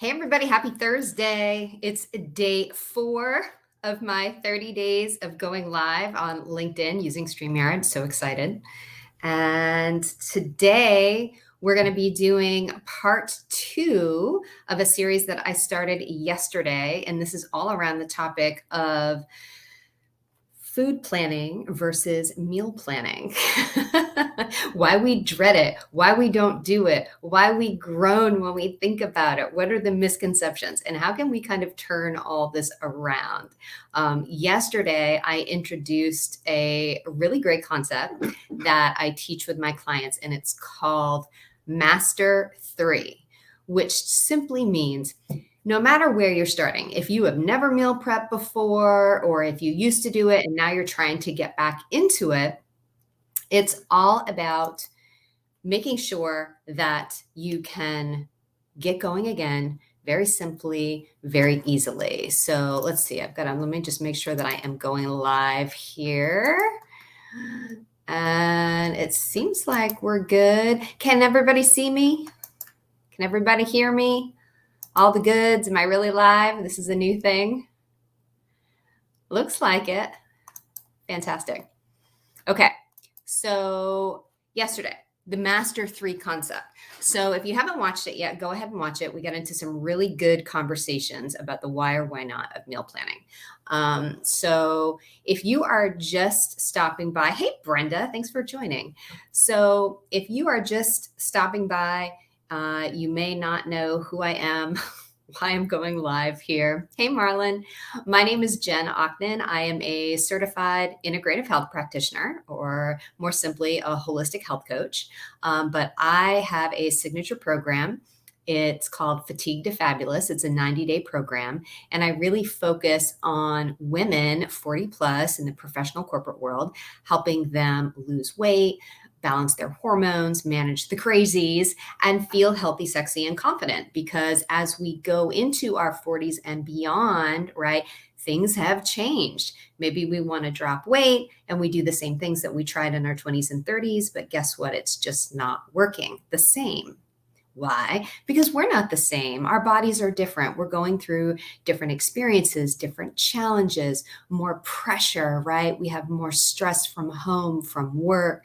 Hey, everybody, happy Thursday. It's day 4 of my 30 days of going live on LinkedIn using StreamYard. So excited. And today we're going to be doing part 2 of a series that I started yesterday. And this is all around the topic of food planning versus meal planning. Why we dread it, why we don't do it, why we groan when we think about it, what are the misconceptions, and how can we kind of turn all this around? Yesterday, I introduced a really great concept that I teach with my clients, and it's called Master 3, which simply means no matter where you're starting, if you have never meal prepped before, or if you used to do it and now you're trying to get back into it, it's all about making sure that you can get going again very simply, very easily. So let's see, let me just make sure that I am going live here. And it seems like we're good. Can everybody see me? Can everybody hear me? All the goods. Am I really live? This is a new thing. Looks like it. Fantastic. Okay. So yesterday, the Master 3 concept. So if you haven't watched it yet, go ahead and watch it. We got into some really good conversations about the why or why not of meal planning. So if you are just stopping by, hey, Brenda, thanks for joining. So if you are just stopping by, you may not know who I am, why I'm going live here. Hey, Marlon. My name is Jen Ockman. I am a certified integrative health practitioner, or more simply, a holistic health coach. But I have a signature program. It's called Fatigue to Fabulous. It's a 90-day program. And I really focus on women 40 plus in the professional corporate world, helping them lose weight, balance their hormones, manage the crazies, and feel healthy, sexy, and confident. Because as we go into our 40s and beyond, right, things have changed. Maybe we want to drop weight and we do the same things that we tried in our 20s and 30s, but guess what? It's just not working the same. Why? Because we're not the same. Our bodies are different. We're going through different experiences, different challenges, more pressure, right? We have more stress from home, from work,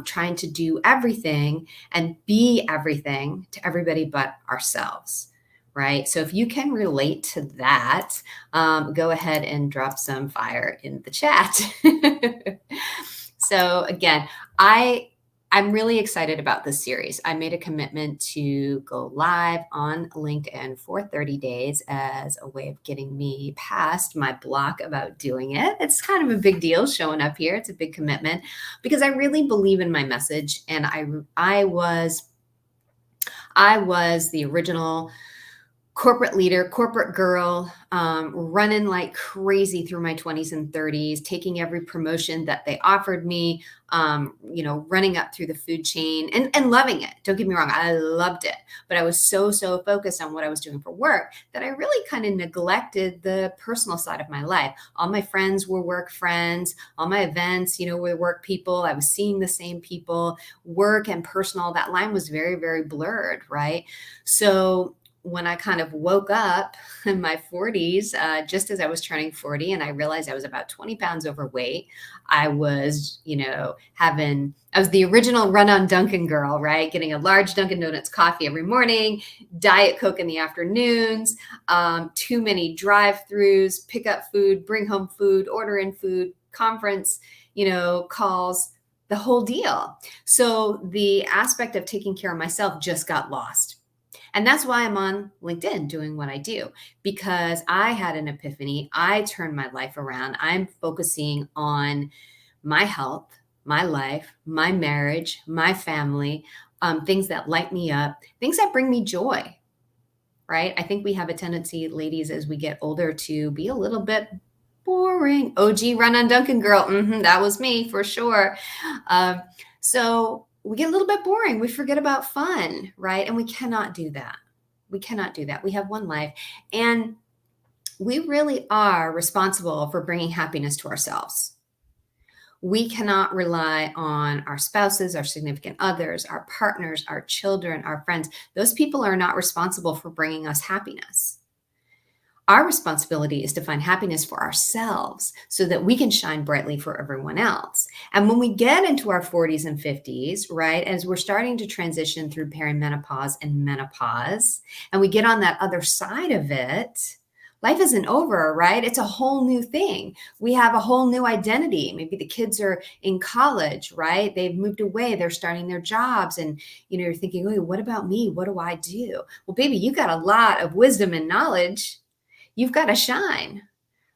trying to do everything and be everything to everybody but ourselves, right? So if you can relate to that, go ahead and drop some fire in the chat. So again, I'm really excited about this series. I made a commitment to go live on LinkedIn for 30 days as a way of getting me past my block about doing it. It's kind of a big deal showing up here. It's a big commitment because I really believe in my message. And I was the original corporate leader, corporate girl, running like crazy through my 20s and 30s, taking every promotion that they offered me, running up through the food chain and loving it. Don't get me wrong, I loved it. But I was so focused on what I was doing for work that I really kind of neglected the personal side of my life. All my friends were work friends. All my events, were work people. I was seeing the same people. Work and personal, that line was very, very blurred, right? So when I kind of woke up in my 40s, just as I was turning 40, and I realized I was about 20 pounds overweight, I was, I was the original run on Dunkin' girl, right? Getting a large Dunkin' Donuts coffee every morning, Diet Coke in the afternoons, too many drive-throughs, pick up food, bring home food, order in food, conference, calls, the whole deal. So the aspect of taking care of myself just got lost. And that's why I'm on LinkedIn doing what I do, because I had an epiphany. I turned my life around. I'm focusing on my health, my life, my marriage, my family, things that light me up, things that bring me joy, right? I think we have a tendency, ladies, as we get older to be a little bit boring. OG run on Dunkin' girl. That was me for sure. So we get a little bit boring. We forget about fun, right? And we cannot do that. We cannot do that. We have one life. And we really are responsible for bringing happiness to ourselves. We cannot rely on our spouses, our significant others, our partners, our children, our friends. Those people are not responsible for bringing us happiness. Our responsibility is to find happiness for ourselves so that we can shine brightly for everyone else. And when we get into our 40s and 50s, right, as we're starting to transition through perimenopause and menopause, and we get on that other side of it, life isn't over, right? It's a whole new thing. We have a whole new identity. Maybe the kids are in college, right? They've moved away, they're starting their jobs. And, you're thinking, oh, what about me? What do I do? Well, baby, you got a lot of wisdom and knowledge. You've got to shine,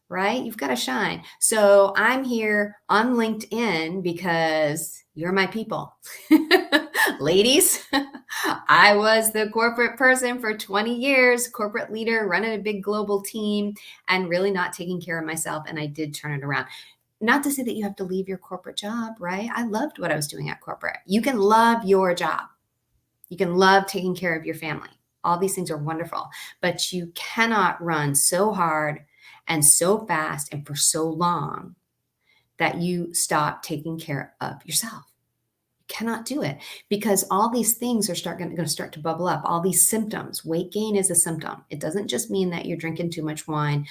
right? You've got to shine. So I'm here on LinkedIn because you're my people. Ladies, I was the corporate person for 20 years, corporate leader, running a big global team and really not taking care of myself. And I did turn it around. Not to say that you have to leave your corporate job, right? I loved what I was doing at corporate. You can love your job. You can love taking care of your family. All these things are wonderful, but you cannot run so hard and so fast and for so long that you stop taking care of yourself. You cannot do it because all these things are going to start to bubble up. All these symptoms. Weight gain is a symptom. It doesn't just mean that you're drinking too much wine,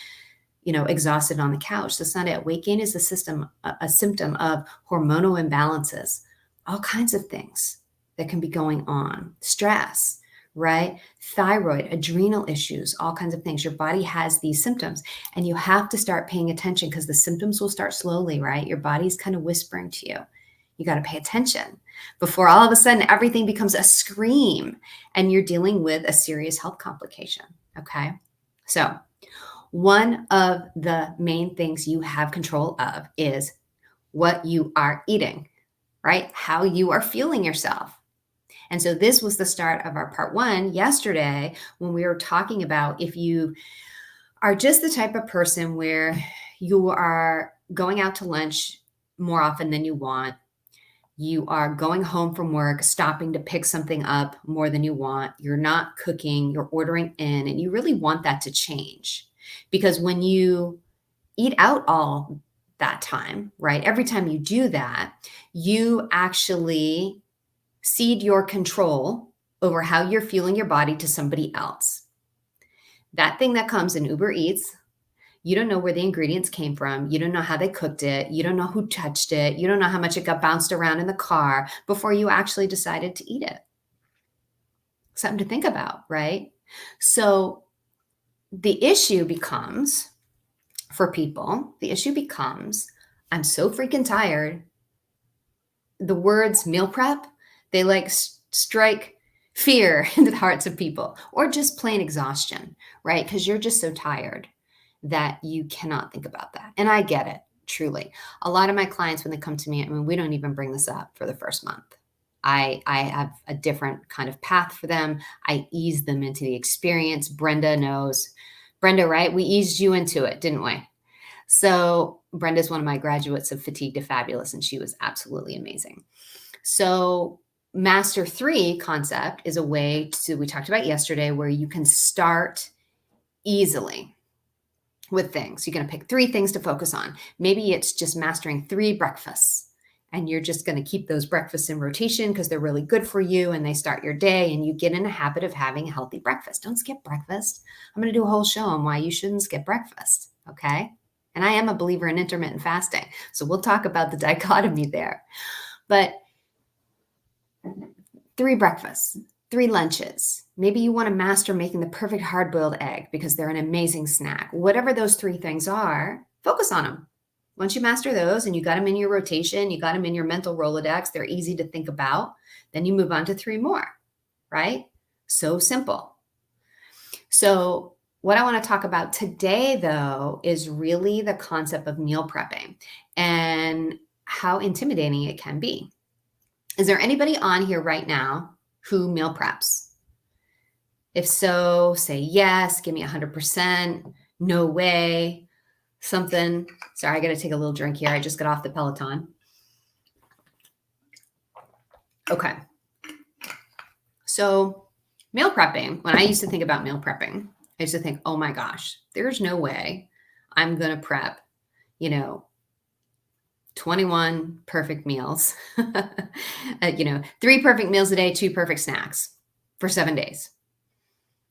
exhausted on the couch. That's not it. Weight gain is a symptom of hormonal imbalances, all kinds of things that can be going on. Stress, right? Thyroid, adrenal issues, all kinds of things. Your body has these symptoms and you have to start paying attention because the symptoms will start slowly, right? Your body's kind of whispering to you. You got to pay attention before all of a sudden everything becomes a scream and you're dealing with a serious health complication. Okay. So one of the main things you have control of is what you are eating, right? How you are fueling yourself. And so this was the start of our part 1 yesterday when we were talking about if you are just the type of person where you are going out to lunch more often than you want, you are going home from work, stopping to pick something up more than you want, you're not cooking, you're ordering in, and you really want that to change. Because when you eat out all that time, right, every time you do that, you actually cede your control over how you're fueling your body to somebody else. That thing that comes in Uber Eats, you don't know where the ingredients came from. You don't know how they cooked it. You don't know who touched it. You don't know how much it got bounced around in the car before you actually decided to eat it. Something to think about, right? So the issue becomes, for people, I'm so freaking tired. The words meal prep, they like strike fear into the hearts of people, or just plain exhaustion, right? Because you're just so tired that you cannot think about that. And I get it, truly. A lot of my clients, when they come to me, we don't even bring this up for the first month. I have a different kind of path for them. I ease them into the experience. Brenda knows. Brenda, right? We eased you into it, didn't we? So Brenda's one of my graduates of Fatigue to Fabulous, and she was absolutely amazing. So Master 3 concept is a way to, we talked about yesterday, where you can start easily with things. You're going to pick 3 things to focus on. Maybe it's just mastering 3 breakfasts, and you're just going to keep those breakfasts in rotation because they're really good for you and they start your day, and you get in a habit of having a healthy breakfast. Don't skip breakfast. I'm going to do a whole show on why you shouldn't skip breakfast. Okay. And I am a believer in intermittent fasting. So we'll talk about the dichotomy there. But 3 breakfasts, 3 lunches. Maybe you want to master making the perfect hard-boiled egg because they're an amazing snack. Whatever those 3 things are, focus on them. Once you master those and you got them in your rotation, you got them in your mental Rolodex, they're easy to think about, then you move on to 3 more, right? So simple. So what I want to talk about today, though, is really the concept of meal prepping and how intimidating it can be. Is there anybody on here right now who meal preps? If so, say yes, give me 100%, no way, something. Sorry, I got to take a little drink here. I just got off the Peloton. Okay. So meal prepping, when I used to think about meal prepping, I used to think, oh my gosh, there's no way I'm going to prep, 21 perfect meals, 3 perfect meals a day, 2 perfect snacks for 7 days.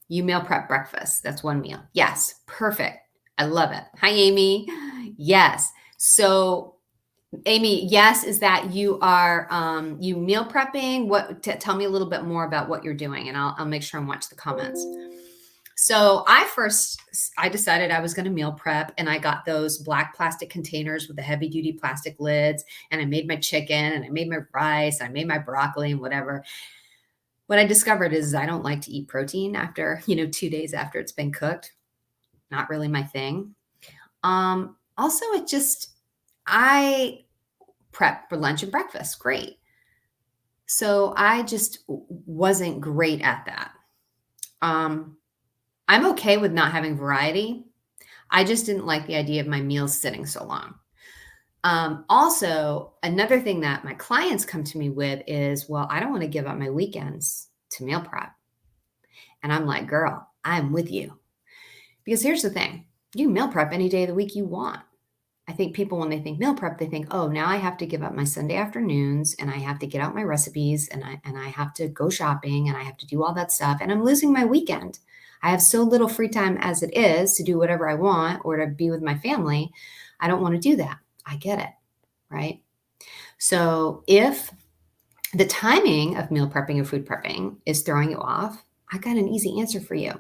You meal prep breakfast. That's 1 meal. Yes. Perfect. I love it. Hi, Amy. Yes. So Amy, yes, is that you are you meal prepping? Tell me a little bit more about what you're doing, and I'll make sure and watch the comments. So I decided I was going to meal prep, and I got those black plastic containers with the heavy duty plastic lids, and I made my chicken, and I made my rice, and I made my broccoli and whatever. What I discovered is I don't like to eat protein after 2 days after it's been cooked. Not really my thing. Also, I prep for lunch and breakfast. Great. So I just wasn't great at that. I'm okay with not having variety. I just didn't like the idea of my meals sitting so long. Also, another thing that my clients come to me with is, well, I don't want to give up my weekends to meal prep. And I'm like, girl, I'm with you. Because here's the thing. You can meal prep any day of the week you want. I think people, when they think meal prep, they think, oh, now I have to give up my Sunday afternoons, and I have to get out my recipes, and I have to go shopping, and I have to do all that stuff, and I'm losing my weekend. I have so little free time as it is to do whatever I want or to be with my family. I don't want to do that. I get it, right? So if the timing of meal prepping or food prepping is throwing you off, I got an easy answer for you.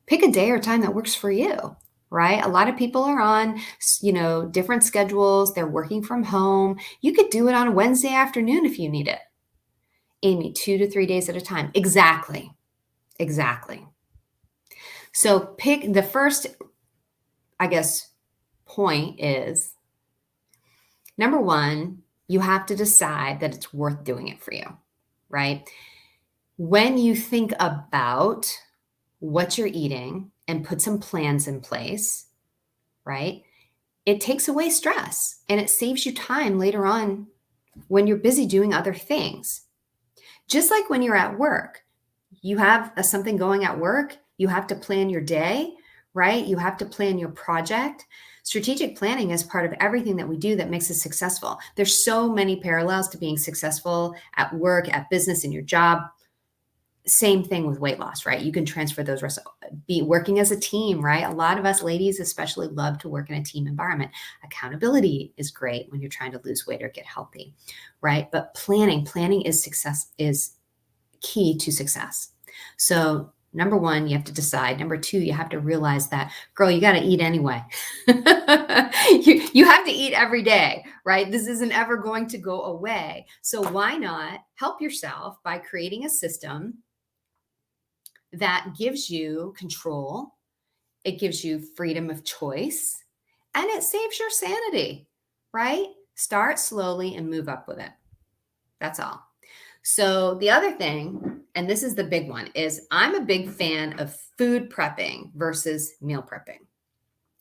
Pick a day or time that works for you. Right? A lot of people are on, different schedules. They're working from home. You could do it on a Wednesday afternoon if you need it. Amy, 2 to 3 days at a time. Exactly. So pick the first, point is, number one, you have to decide that it's worth doing it for you, right? When you think about what you're eating and put some plans in place, right? It takes away stress and it saves you time later on when you're busy doing other things. Just like when you're at work, you have something going at work, you have to plan your day, right? You have to plan your project. Strategic planning is part of everything that we do that makes us successful. There's so many parallels to being successful at work, at business, in your job. Same thing with weight loss, right? You can transfer those, be working as a team, right? A lot of us ladies especially love to work in a team environment. Accountability is great when you're trying to lose weight or get healthy, right? But planning is key to success. So number one, you have to decide. Number two, you have to realize that, girl, you got to eat anyway. you have to eat every day, right? This isn't ever going to go away. So why not help yourself by creating a system that gives you control, it gives you freedom of choice, and it saves your sanity, right? Start slowly and move up with it. That's all. So the other thing, and this is the big one, is I'm a big fan of food prepping versus meal prepping.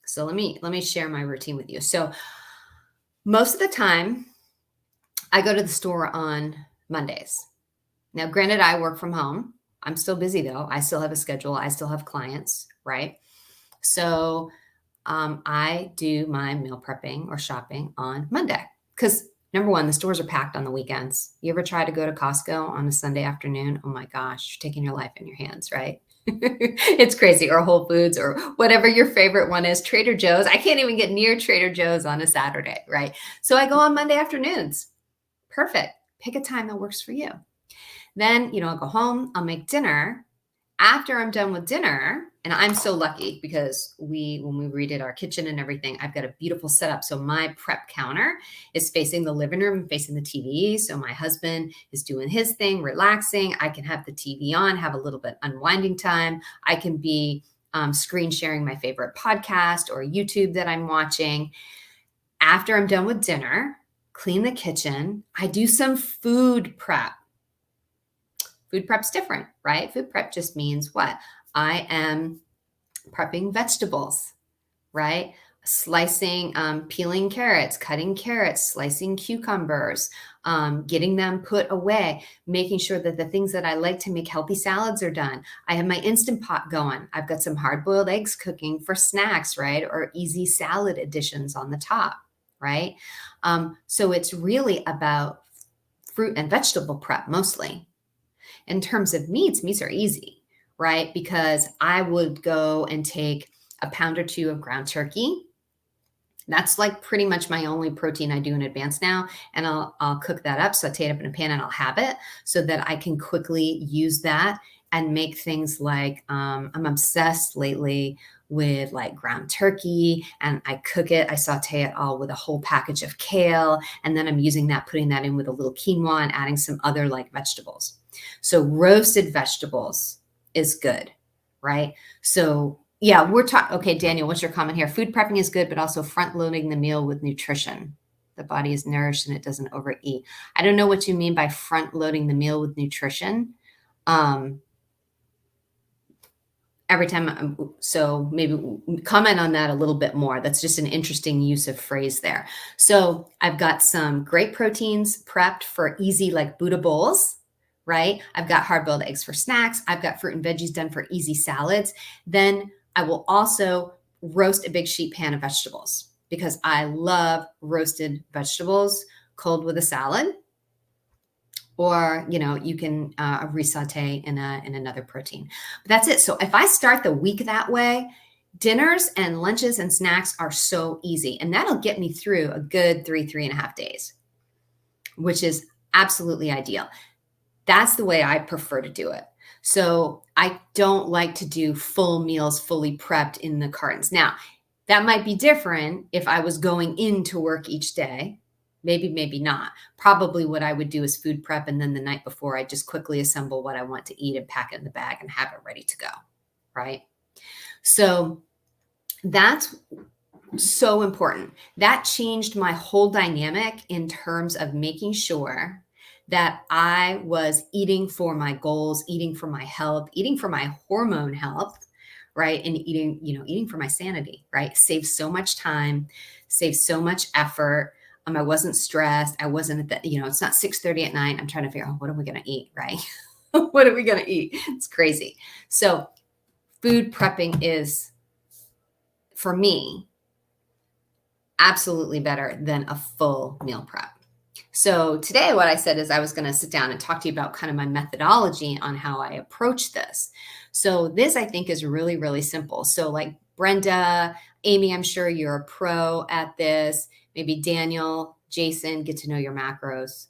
So let me share my routine with you. So most of the time, I go to the store on Mondays. Now, granted, I work from home. I'm still busy though. I still have a schedule. I still have clients, right? So I do my meal prepping or shopping on Monday because number one, the stores are packed on the weekends. You ever try to go to Costco on a Sunday afternoon? Oh my gosh, you're taking your life in your hands, right? It's crazy. Or Whole Foods or whatever your favorite one is. Trader Joe's. I can't even get near Trader Joe's on a Saturday, right? So I go on Monday afternoons. Perfect. Pick a time that works for you. Then, I'll go home, I'll make dinner. After I'm done with dinner, and I'm so lucky because when we redid our kitchen and everything, I've got a beautiful setup. So my prep counter is facing the living room, facing the TV. So my husband is doing his thing, relaxing. I can have the TV on, have a little bit unwinding time. I can be screen sharing my favorite podcast or YouTube that I'm watching. After I'm done with dinner, clean the kitchen. I do some food prep. Food prep's different, right? Food prep just means what? I am prepping vegetables, right? Slicing, peeling carrots, cutting carrots, slicing cucumbers, getting them put away, making sure that the things that I like to make healthy salads are done. I have my Instant Pot going. I've got some hard-boiled eggs cooking for snacks, right? Or easy salad additions on the top, right? So it's really about fruit and vegetable prep mostly. In terms of meats are easy, right? Because I would go and take a pound or two of ground turkey. That's like pretty much my only protein I do in advance now. And I'll cook that up, saute it up in a pan, and I'll have it so that I can quickly use that and make things like I'm obsessed lately with like ground turkey, and I cook it, I saute it all with a whole package of kale, and then I'm using that, putting that in with a little quinoa and adding some other like vegetables. So roasted vegetables is good, right? So yeah, we're talking. Okay, Daniel, what's your comment here? Food prepping is good, but also front loading the meal with nutrition. The body is nourished and it doesn't overeat. I don't know what you mean by front loading the meal with nutrition. Every time, so maybe comment on that a little bit more. That's just an interesting use of phrase there. So I've got some great proteins prepped for easy, like Buddha bowls, right? I've got hard-boiled eggs for snacks. I've got fruit and veggies done for easy salads. Then I will also roast a big sheet pan of vegetables because I love roasted vegetables cold with a salad. Or, you can resaute in another protein. But that's it. So if I start the week that way, dinners and lunches and snacks are so easy. And that'll get me through a good 3.5 days, which is absolutely ideal. That's the way I prefer to do it. So I don't like to do full meals, fully prepped in the cartons. Now, that might be different if I was going into work each day. Maybe not. Probably what I would do is food prep, and then the night before I just quickly assemble what I want to eat and pack it in the bag and have it ready to go, right? So that's so important. That changed my whole dynamic in terms of making sure that I was eating for my goals, eating for my health, eating for my hormone health, right? And eating for my sanity, right? Saves so much time, saves so much effort. I wasn't stressed. I wasn't at the, it's not 6:30 at night. I'm trying to figure out, what are we going to eat, right? What are we going to eat? It's crazy. So food prepping is, for me, absolutely better than a full meal prep. So today what I said is I was going to sit down and talk to you about kind of my methodology on how I approach this. So this, I think, is really, really simple. So like Brenda, Amy, I'm sure you're a pro at this. Maybe Daniel, Jason, get to know your macros.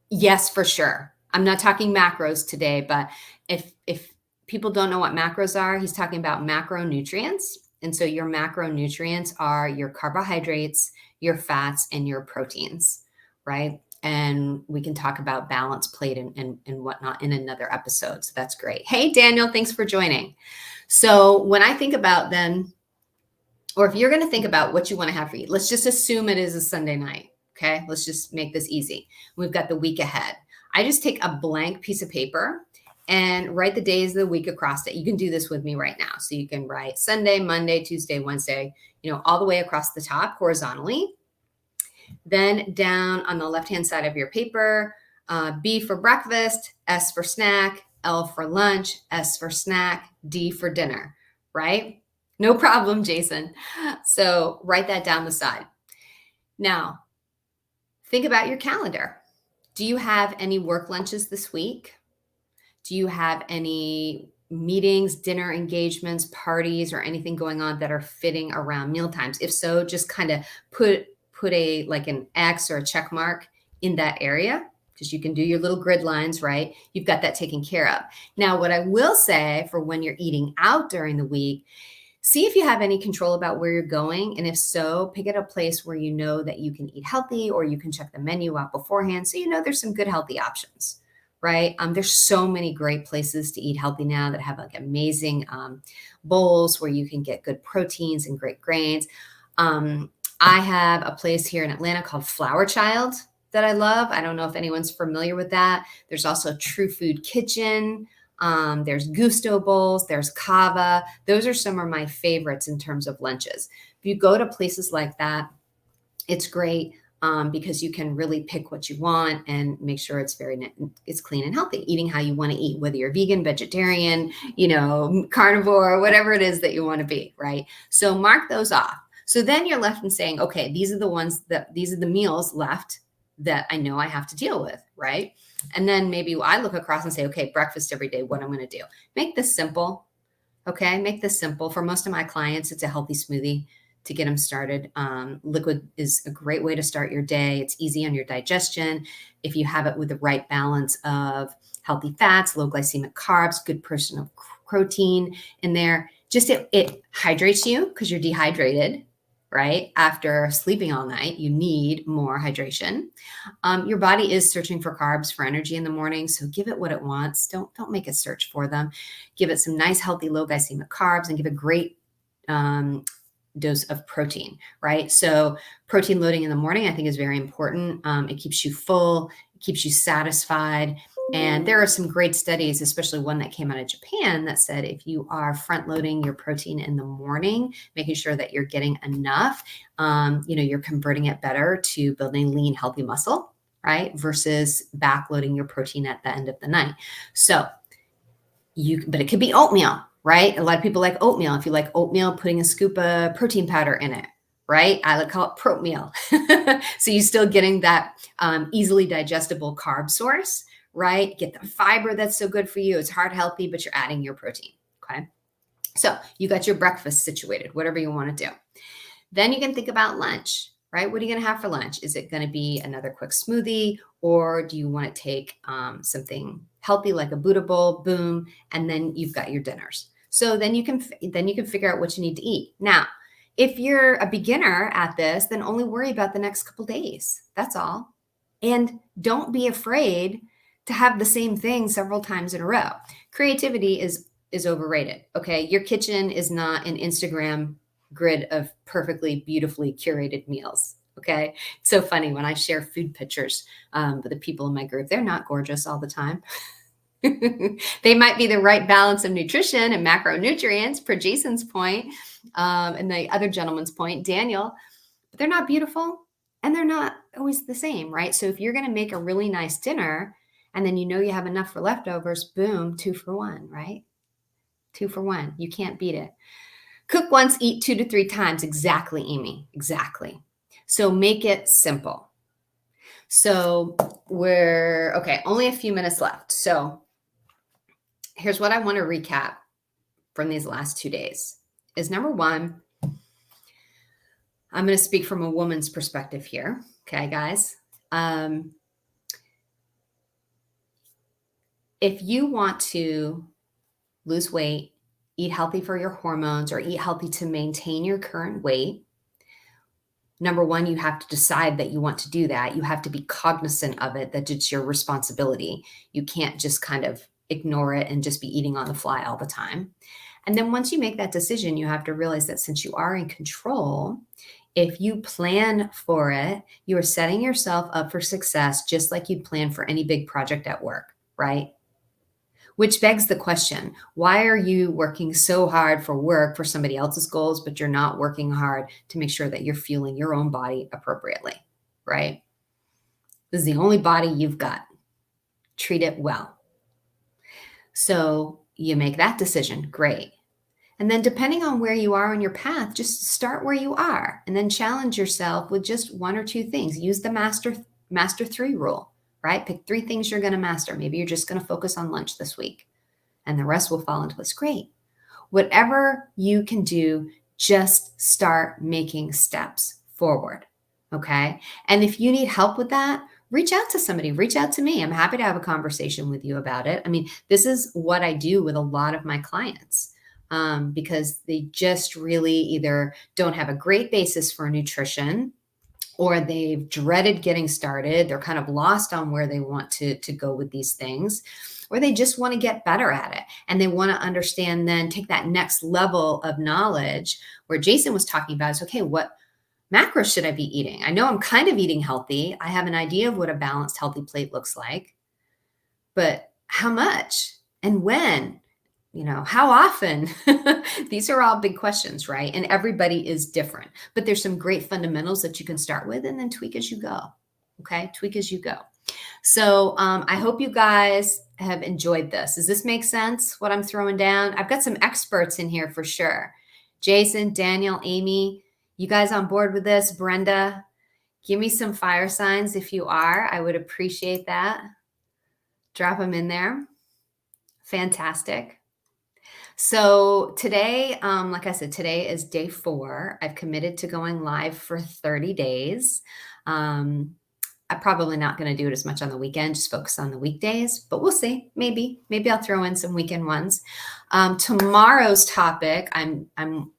Yes, for sure. I'm not talking macros today, but if people don't know what macros are, he's talking about macronutrients. And so your macronutrients are your carbohydrates, your fats, and your proteins, right? And we can talk about balance plate and whatnot in another episode. So that's great. Hey, Daniel, thanks for joining. So when I think about then, or if you're going to think about what you want to have for you, let's just assume it is a Sunday night. Okay. Let's just make this easy. We've got the week ahead. I just take a blank piece of paper and write the days of the week across it. You can do this with me right now. So you can write Sunday, Monday, Tuesday, Wednesday, all the way across the top horizontally. Then down on the left-hand side of your paper, B for breakfast, S for snack, L for lunch, S for snack, D for dinner, right? No problem, Jason. So write that down the side. Now, think about your calendar. Do you have any work lunches this week? Do you have any meetings, dinner engagements, parties, or anything going on that are fitting around meal times? If so, just kind of put an X or a check mark in that area, because you can do your little grid lines, right? You've got that taken care of. Now, what I will say for when you're eating out during the week, see if you have any control about where you're going. And if so, pick at a place where you know that you can eat healthy, or you can check the menu out beforehand. So there's some good healthy options, right? There's so many great places to eat healthy now that have like amazing bowls where you can get good proteins and great grains. I have a place here in Atlanta called Flower Child that I love. I don't know if anyone's familiar with that. There's also True Food Kitchen. There's Gusto bowls, there's Kava. Those are some of my favorites in terms of lunches. If you go to places like that, it's great because you can really pick what you want and make sure it's clean and healthy, eating how you want to eat, whether you're vegan, vegetarian, carnivore, whatever it is that you want to be, right? So mark those off. So then you're left in saying, okay, these are the meals left that I know I have to deal with, right? And then maybe I look across and say, okay, breakfast every day, what I'm going to do. Make this simple. Okay, make this simple. For most of my clients, it's a healthy smoothie to get them started. Liquid is a great way to start your day. It's easy on your digestion. If you have it with the right balance of healthy fats, low glycemic carbs, good portion of protein in there, just it hydrates you because you're dehydrated, right? After sleeping all night, you need more hydration. Your body is searching for carbs for energy in the morning, so give it what it wants. Don't make it search for them. Give it some nice, healthy, low glycemic carbs, and give a great dose of protein, right? So protein loading in the morning, I think, is very important. It keeps you full, it keeps you satisfied. And there are some great studies, especially one that came out of Japan, that said if you are front loading your protein in the morning, making sure that you're getting enough, you're converting it better to building lean, healthy muscle, right? Versus backloading your protein at the end of the night. So but it could be oatmeal, right? A lot of people like oatmeal. If you like oatmeal, putting a scoop of protein powder in it, right? I like call it protemeal. So you're still getting that easily digestible carb source, right? Get the fiber that's so good for you. It's heart healthy, but you're adding your protein, okay? So you got your breakfast situated, whatever you want to do. Then you can think about lunch, right? What are you going to have for lunch? Is it going to be another quick smoothie, or do you want to take something healthy like a Buddha bowl, boom, and then you've got your dinners. So then you can figure out what you need to eat. Now, if you're a beginner at this, then only worry about the next couple days. That's all. And don't be afraid to have the same thing several times in a row. Creativity is overrated. Okay, your kitchen is not an Instagram grid of perfectly, beautifully curated meals. Okay, it's so funny when I share food pictures with the people in my group. They're not gorgeous all the time. They might be the right balance of nutrition and macronutrients, per Jason's point, and the other gentleman's point, Daniel, but they're not beautiful and they're not always the same, right? So if you're going to make a really nice dinner and then you have enough for leftovers, boom, 2 for 1, right? 2 for 1. You can't beat it. Cook once, eat 2 to 3 times. Exactly, Amy. Exactly. So make it simple. So only a few minutes left. So here's what I want to recap from these last 2 days is number one, I'm going to speak from a woman's perspective here. Okay, guys. If you want to lose weight, eat healthy for your hormones, or eat healthy to maintain your current weight, number one, you have to decide that you want to do that. You have to be cognizant of it, that it's your responsibility. You can't just kind of ignore it and just be eating on the fly all the time. And then once you make that decision, you have to realize that since you are in control, if you plan for it, you are setting yourself up for success, just like you'd plan for any big project at work, right? Which begs the question, why are you working so hard for work for somebody else's goals, but you're not working hard to make sure that you're fueling your own body appropriately, right? This is the only body you've got. Treat it well. So you make that decision, great. And then depending on where you are on your path, just start where you are and then challenge yourself with just 1 or 2 things. Use the master 3 rule. Right? Pick 3 things you're going to master. Maybe you're just going to focus on lunch this week and the rest will fall into place. Great. Whatever you can do, just start making steps forward. Okay. And if you need help with that, reach out to somebody, reach out to me. I'm happy to have a conversation with you about it. I mean, this is what I do with a lot of my clients because they just really either don't have a great basis for nutrition, or they've dreaded getting started. They're kind of lost on where they want to go with these things, or they just want to get better at it. And they want to understand, then take that next level of knowledge where Jason was talking about is, okay, what macros should I be eating? I know I'm kind of eating healthy. I have an idea of what a balanced, healthy plate looks like, but how much and when? How often? These are all big questions, right? And everybody is different, but there's some great fundamentals that you can start with and then tweak as you go. Okay. Tweak as you go. So I hope you guys have enjoyed this. Does this make sense? What I'm throwing down? I've got some experts in here for sure. Jason, Daniel, Amy, You guys on board with this? Brenda, give me some fire signs if you are. I would appreciate that. Drop them in there. Fantastic. So today, like I said, today is day 4. I've committed to going live for 30 days. I'm probably not going to do it as much on the weekend, just focus on the weekdays, but we'll see. Maybe I'll throw in some weekend ones. Tomorrow's topic, I'm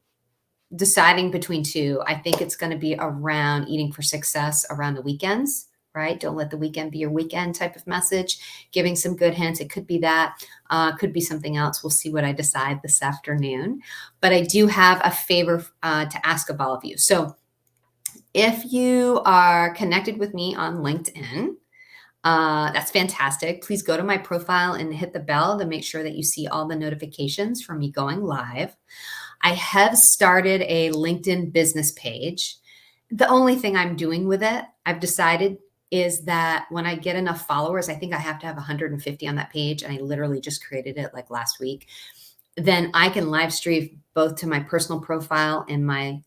deciding between 2. I think it's going to be around eating for success around the weekends, right? Don't let the weekend be your weekend type of message, giving some good hints. It could be that, could be something else. We'll see what I decide this afternoon. But I do have a favor to ask of all of you. So if you are connected with me on LinkedIn, that's fantastic. Please go to my profile and hit the bell to make sure that you see all the notifications from me going live. I have started a LinkedIn business page. The only thing I'm doing with it, I've decided, is that when I get enough followers, I think I have to have 150 on that page, and I literally just created it like last week, then I can live stream both to my personal profile and my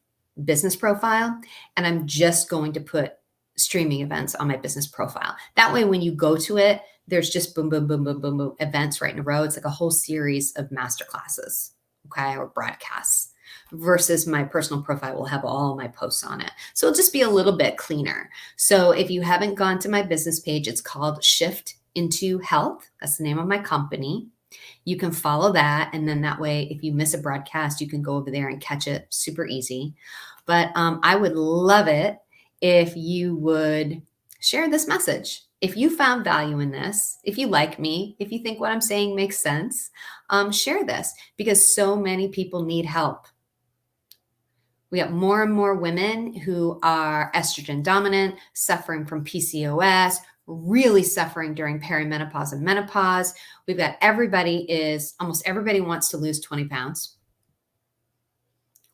business profile. And I'm just going to put streaming events on my business profile. That way, when you go to it, there's just boom, boom, boom, boom, boom, boom, events right in a row. It's like a whole series of masterclasses, okay, or broadcasts, versus my personal profile will have all my posts on it. So it'll just be a little bit cleaner. So if you haven't gone to my business page, it's called Shift into Health. That's the name of my company. You can follow that. And then that way, if you miss a broadcast, you can go over there and catch it super easy. But I would love it if you would share this message. If you found value in this, if you like me, if you think what I'm saying makes sense, share this, because so many people need help. We have more and more women who are estrogen dominant, suffering from PCOS, really suffering during perimenopause and menopause. We've got almost everybody wants to lose 20 pounds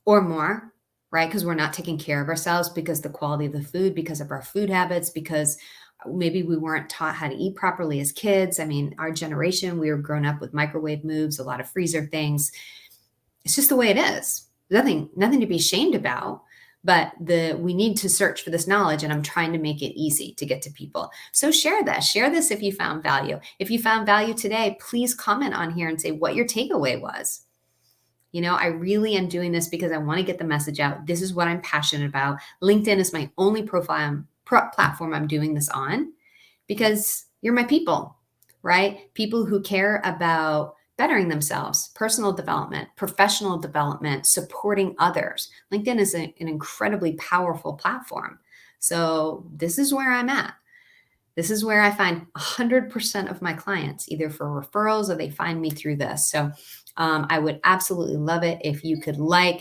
or more, right? Because we're not taking care of ourselves, because the quality of the food, because of our food habits, because maybe we weren't taught how to eat properly as kids. I mean, our generation, we were grown up with microwave moves, a lot of freezer things. It's just the way it is. Nothing to be ashamed about. But we need to search for this knowledge, and I'm trying to make it easy to get to people. So share this. Share this if you found value. If you found value today, please comment on here and say what your takeaway was. You know, I really am doing this because I want to get the message out. This is what I'm passionate about. LinkedIn is my only platform I'm doing this on, because you're my people, right? People who care about bettering themselves, personal development, professional development, supporting others. LinkedIn is an incredibly powerful platform. So this is where I'm at. This is where I find 100% of my clients, either for referrals or they find me through this. So I would absolutely love it if you could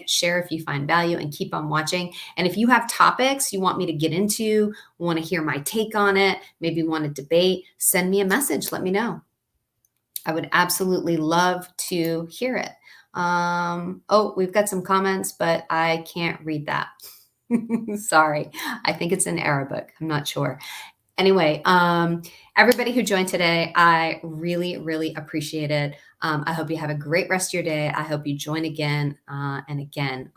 share if you find value, and keep on watching. And if you have topics you want me to get into, want to hear my take on it, maybe want to debate, send me a message. Let me know. I would absolutely love to hear it. We've got some comments, but I can't read that. Sorry. I think it's in Arabic. I'm not sure. Anyway, everybody who joined today, I really, really appreciate it. I hope you have a great rest of your day. I hope you join again and again.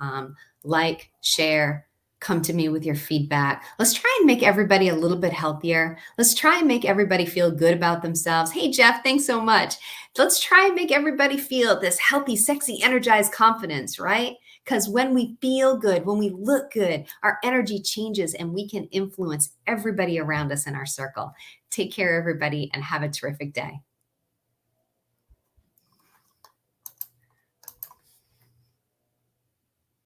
Share, come to me with your feedback. Let's try and make everybody a little bit healthier. Let's try and make everybody feel good about themselves. Hey, Jeff, thanks so much. Let's try and make everybody feel this healthy, sexy, energized confidence, right? Because when we feel good, when we look good, our energy changes and we can influence everybody around us in our circle. Take care, everybody, and have a terrific day.